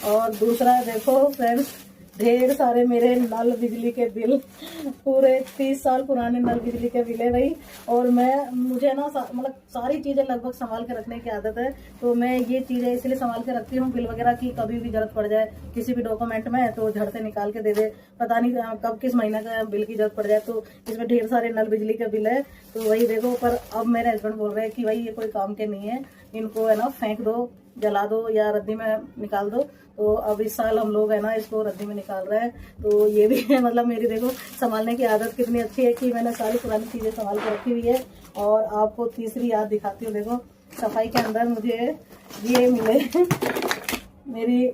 और दूसरा देखो फ्रेंड्स, ढेर सारे मेरे नल बिजली के बिल, पूरे 30 साल पुराने नल बिजली के बिल है भाई। और मुझे ना मतलब सारी चीजें लगभग संभाल के रखने की आदत है, तो मैं ये चीजें इसलिए संभाल के रखती हूँ, बिल वगैरह की कभी भी जरूरत पड़ जाए किसी भी डॉक्यूमेंट में तो झट से निकाल के दे दे, पता नहीं कब किस महीने का बिल की जरूरत पड़ जाए। तो इसमें ढेर सारे नल बिजली का बिल है, तो वही देखो। पर अब मेरे हस्बैंड बोल रहे हैं कि भाई ये कोई काम के नहीं है, इनको है ना फेंक दो, जला दो या रद्दी में निकाल दो। तो अब इस साल हम लोग है ना इसको रद्दी में निकाल रहे हैं। तो ये भी है मतलब मेरी देखो संभालने की आदत कितनी अच्छी है कि मैंने सारी पुरानी चीजें संभाल के रखी हुई है। और आपको तीसरी याद दिखाती हूँ। देखो सफाई के अंदर मुझे ये मिले मेरी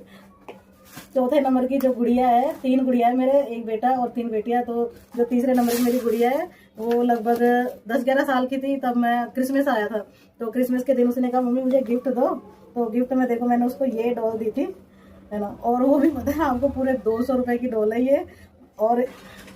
चौथे नंबर की जो गुड़िया है, 3 गुड़िया है मेरे, एक बेटा और 3 बेटियां। तो जो तीसरे नंबर की मेरी गुड़िया है वो लगभग 10-11 साल की थी, तब मैं क्रिसमस आया था। तो क्रिसमस के दिन उसने कहा मम्मी मुझे गिफ्ट दो। तो गिफ्ट में देखो मैंने उसको ये डॉल दी थी, है ना। और वो भी पता है आपको पूरे 200 रुपए की डॉल है ये। और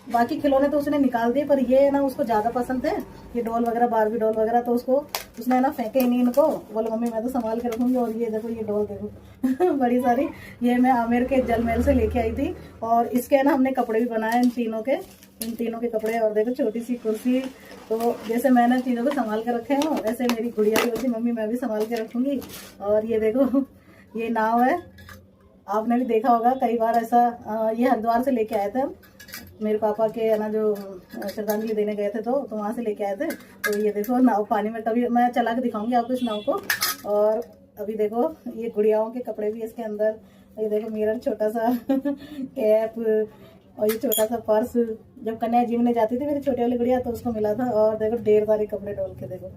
बाकी खिलौने तो उसने निकाल दिए, पर ये ना उसको ज्यादा पसंद है ये डॉल वगैरह, बारबी डॉल वगैरह। तो उसने ना फेंके ही नहीं इनको, बोले मम्मी मैं तो संभाल के रखूंगी। और ये देखो ये डॉल देखो बड़ी सारी, ये मैं आमेर के जल महल से लेके आई थी। और इसके ना हमने कपड़े भी बनाए इन तीनों के कपड़े। और देखो छोटी सी कुर्सी। तो जैसे मैंने चीजों को संभाल के रखे हो ऐसे मेरी गुड़िया भी होती मम्मी मैं भी संभाल के रखूंगी। और ये देखो ये नाव है, आपने भी देखा होगा कई बार ऐसा। ये हरिद्वार से लेके आए थे हम, मेरे पापा के है ना जो श्रद्धांजलि देने गए थे तो वहाँ से लेके आए थे। तो ये देखो नाव पानी में, कभी मैं चला के दिखाऊंगी आपको इस नाव को। और अभी देखो ये गुड़ियाओं के कपड़े भी इसके अंदर। ये देखो मिरर, छोटा सा कैप, और ये छोटा सा पर्स। जब कन्या जीवने जाती थी मेरी छोटी वाली गुड़िया तो उसको मिला था। और देखो ढेर सारे कपड़े डोल के देखो।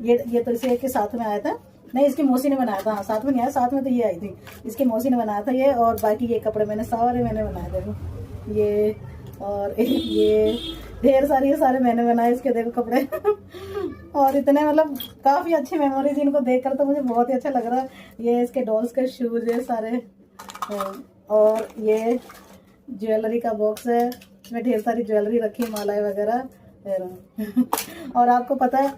ये तो इसे के साथ में आया था, नहीं इसकी मौसी ने बनाया था। हाँ साथ में नहीं आया, साथ में तो ये आई थी, इसकी मौसी ने बनाया था ये। और बाकी ये कपड़े मैंने बनाए देखो ये। और ये ढेर सारी, ये सारे मैंने बनाए इसके देखो कपड़े और इतने मतलब काफी अच्छी मेमोरीज, इनको देखकर तो मुझे बहुत ही अच्छा लग रहा है। ये इसके डॉल्स के शूज है सारे। और ये ज्वेलरी का बॉक्स है, इसमें ढेर सारी ज्वेलरी रखी, मालाएं वगैरह और आपको पता है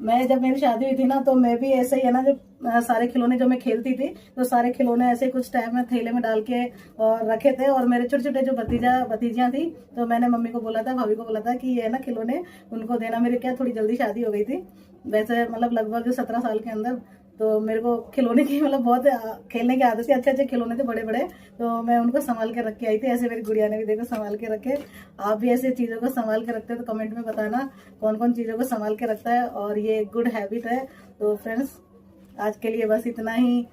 मैं जब मेरी शादी हुई थी ना तो मैं भी ऐसे ही है ना, जो सारे खिलौने जो मैं खेलती थी तो सारे खिलौने ऐसे कुछ टाइम में थैले में डाल के और रखे थे। और मेरे छोटे छोटे जो भतीजियां थी तो मैंने मम्मी को बोला था, भाभी को बोला था कि ये ना खिलौने उनको देना। मेरी क्या थोड़ी जल्दी शादी हो गई थी वैसे, मतलब लगभग 17 साल के अंदर। तो मेरे को खिलौने की मतलब बहुत खेलने की आदत थी, अच्छे अच्छे खिलौने थे बड़े बड़े। तो मैं उनको संभाल के रख के आई थी। ऐसे मेरी गुड़िया ने भी देखो संभाल के रखे। आप भी ऐसे चीजों को संभाल के रखते हो तो कमेंट में बताना कौन कौन चीजों को संभाल के रखता है। और ये गुड हैबिट है। तो फ्रेंड्स आज के लिए बस इतना ही।